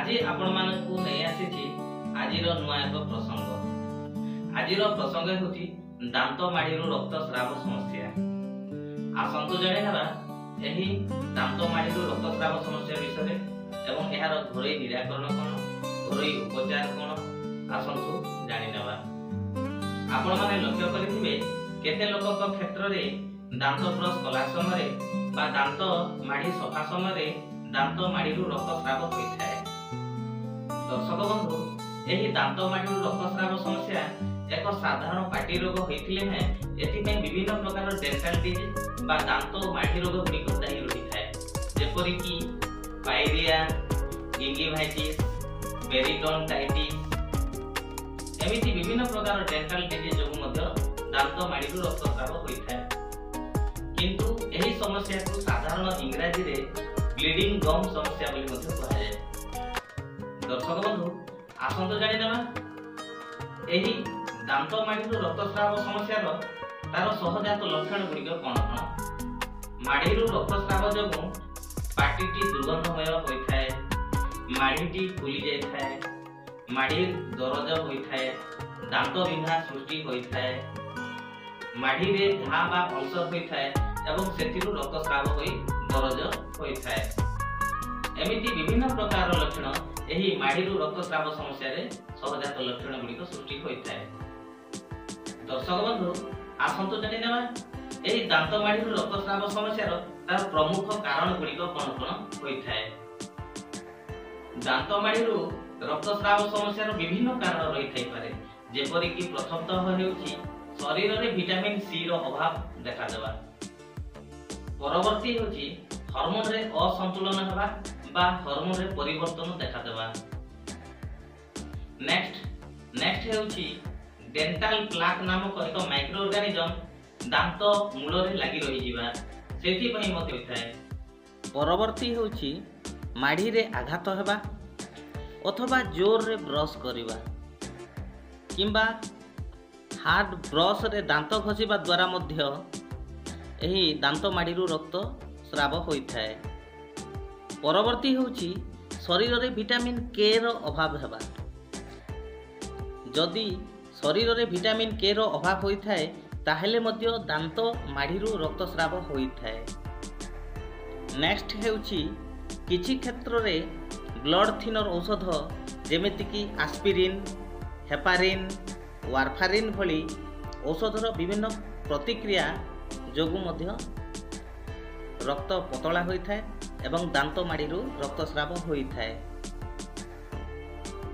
आज आपण मानकु नै आसीछि आजिर नुआ एक प्रसंग। आजिर प्रसंग होछि दांत माड़ीरू रक्तस्राव समस्या। आसंतु जाने हेबा एही दांत माड़ीरू रक्तस्राव समस्या विषय एवं एहार घरोई निराकरण कोन, घरोई उपचार कोन, आसंतु जानि नेबा। आपण माने लक्ष्य करिथिबे केते लोकक क्षेत्र रे दांत ब्रश कला समय बा दांत माड़ी सफा समय दांत माड़ीरू रक्तस्राव होइथाय। दर्शक बंधु, एही दांत माड़ीरू रक्तस्राव समस्या एक साधारण पाटी रोग होइथिले हैं एथिमे विभिन्न प्रकार डेंटल डिजीज बा दांत माड़ी रोग गुड़िक दायी रहिथाय, जेपरि कि पायरिया, गिंगिवाइटिस, पेरिडोनटाइटिस एमिति विभिन्न प्रकार डेंटल डिजीज जो मध्य दांत माड़ीरू रक्तस्राव होइथाय। किंतु एही समस्या को साधारण इंग्रजी रे ब्लीडिंग गम समस्या बोली मध्य कहा जाय। दर्शक बंधु, आसंतु जानि नेबा एही दांत माड़ीरू रक्तस्राव समस्या रो तार सहजात लक्षण गुड़िक कोन कोन। माड़ीरू रक्तस्राव जोगु पाटीटी दुर्गंधमय होइथाय, माड़ीटी फुली जायथाय, माड़ी दरज होइथाय, दांत बिंधा सृष्टि होइथाय, माड़ी रे घा बा अल्सर होइथाय एवं सेतिरु रक्तस्राव होई दरज होइथाय। एमिति विभिन्न प्रकार लक्षण एही माड़ीरू रक्तस्राव समस्या रे सहजात लक्षण गुड़िक सृष्टि होइथाय। दर्शक बंधु, आसंतु जानि नेबा एही दांत माड़ीरू रक्तस्राव समस्या रो तार प्रमुख कारण गुड़िक कोन कोन होइथाय। दांत माड़ीरू रक्तस्राव समस्या रो विभिन्न कारण रहि थाई पारे, जेपरि कि प्रथमतः हेउछि शरीर रे विटामिन सी रो अभाव देखा देबा। परवर्ती होछि हार्मोन रे असंतुलन हेबा बा हार्मोन रे परिवर्तन देखा देबा। नेक्स्ट हेउछि डेंटल प्लाक नामक एक माइक्रो ऑर्गेनिज्म दांत मूल रे लागि रहि जिबा, सेति पई मते होइथाय। परवर्ती होछि माड़ी रे आघात हेबा अथवा जोर रे ब्रश करिबा किंबा हार्ड ब्रश रे दांत घसीबा द्वारा मध्य एही दांत माड़ीरू रक्त स्राव होइथाय। परवर्ती होछि शरीर रे विटामिन के रो अभाव हेबा। जदि शरीर रे विटामिन के रो अभाव होइथाय ताहेले मध्य दांत माड़ीरू रक्त स्राव होइथाय। नेक्स्ट हेउछि किछि क्षेत्र रे ब्लड थिनर औषध जेमिति कि एस्पिरिन, हेपारिन, वारफारिन भली औषधर विभिन्न प्रतिक्रिया जोगु मध्य रक्त पतला होइथाय एवं दांत माड़ीरू रक्तस्राव होइथाय।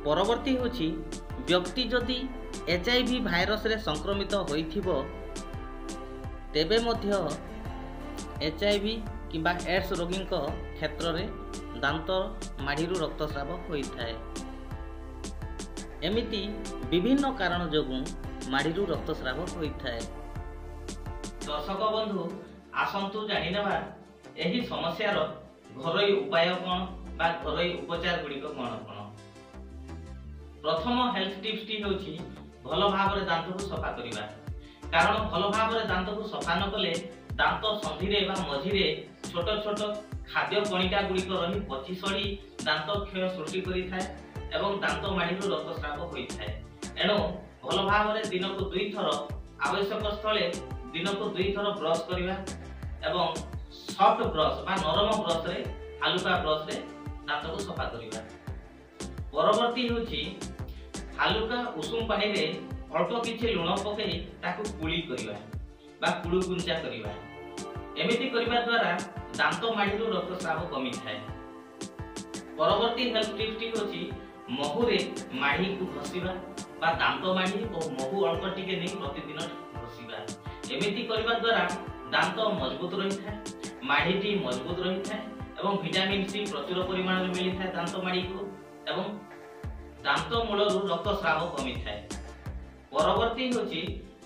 परवर्ती होछि व्यक्ति जदि एचआईवी भाइरस रे संक्रमित होइथिबो तेबे मध्य एचआईवी किंबा एड्स रोगीक क्षेत्र रे दांत माड़ीरू रक्तस्राव होइथाय। एमिति विभिन्न कारण जोगु माड़ीरू रक्तस्राव होइथाय। दर्शक बंधु, आसंतु जानि नेबा एही समस्यार घरोई उपाय कोन बा घरोई उपचार गुड़िक कोन कोन। प्रथम हेल्थ टिप्स टी होछि भलो भाव रे दांत को सफा करिबा। कारण भलो भाव रे दांत को सफा न कले दांत संधि रे बा मझी रे छोट छोट खाद्य कणिका गुड़िक रही पची सड़ी दांत क्षय सृष्टि करि थाए एवं दांत माड़ीरू रक्तस्राव होइथाय। एणु भलो भाव रे दिन को 2 थर आवश्यक स्थले दिन को 2 थर ब्रश करिबा एवं सॉफ्ट ब्रश बा नरम ब्रश रे हालुका ब्रश रे दांत को सफा करिबा। परवर्ती होछि हालुका उषुम पानी रे अल्प किछि लुण पकई ताकू कुली करिबा बा कुळु गुंचा करिबा। एमिति करिबा द्वारा दांत माड़ीरू रक्तस्राव कमी थाए। परवर्ती हेल्थ टिप्स टी होछि महू रे माड़ी को घसीबा बा दांत माड़ी और महू अल्प टिके नै प्रतिदिन घसीबा। एमिति करिबा द्वारा दांत मजबूत रहिथाय, माड़ीटी मजबूत रहिथाय एवं विटामिन सी प्रचुर परिमाण रे मिलिथाय दांत माड़ी को एवं दांत मूलरू रक्तस्राव कमी थाए। परवर्ती होछि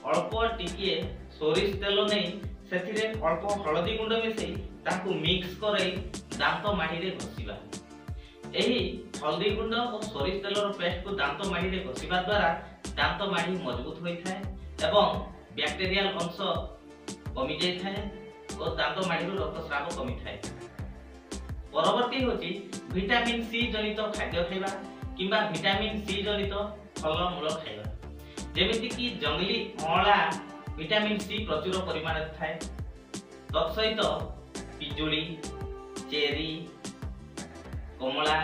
अल्प टिके सोरिष तेल नै सेथिरे अल्प हळदी गुंड मिसई ताकू मिक्स करई दांत माड़ी रे घसीबा। एही हल्दी गुंड और सोरिष तेलर पेस्ट को दांत माड़ी रे घसीबा द्वारा दांत माड़ी मजबूत होइथाय एवं बैक्टीरियल अंश कमी जाइथाय और दांत माड़ीरू रक्तस्राव कमी थाए। परवर्ती होची विटामिन सी जनित खाद्य खाइबा किंबा विटामिन सी जनित फलमूल खाइबा। जेमिति कि जंगली अँला विटामिन सी प्रचुर परिमाण थाए। तत्सहित पिजुली, चेरी, कमला,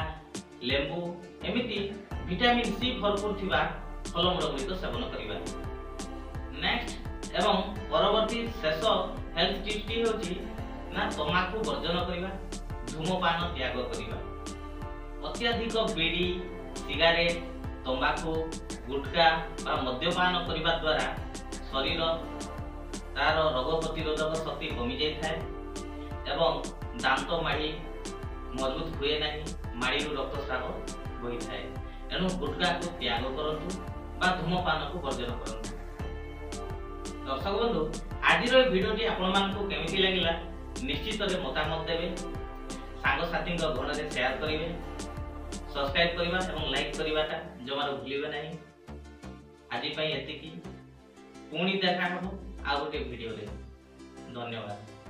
लेंबू एमिति विटामिन सी भरपूर थिबा फलमूल गुड़िक सेवन करिबा। नेक्स्ट एवं परवर्ती शेष हेल्थ टिप्स टी होची ना तमाकू वर्जन करिबा, धूमपान त्याग करिबा। अत्यधिक बीड़ी, सिगारेट, तंबाकू, गुटखा बा मद्यपान करिबा द्वारा शरीर तार रोग प्रतिरोधक शक्ति कमी जाय थाए एवं दांत माड़ी मजबूत हुए नहीं, माड़ी रक्तस्राव होई थाए। एनु गुटखा को त्याग करंतु बा धूमपान को वर्जन करंतु। दर्शक बंधु आज भिडियोटी आपण मानकु केमिति लागिला निश्चित रे मतामत देबे, सांग साथी गहण रे शेयर करिवे, सब्सक्राइब करिबा एवं लाइक करिबाटा जमार भूलिबे नाही। आज पई एतिकी पुणी देखा हबो आ गोटे भिडियो रे। धन्यवाद।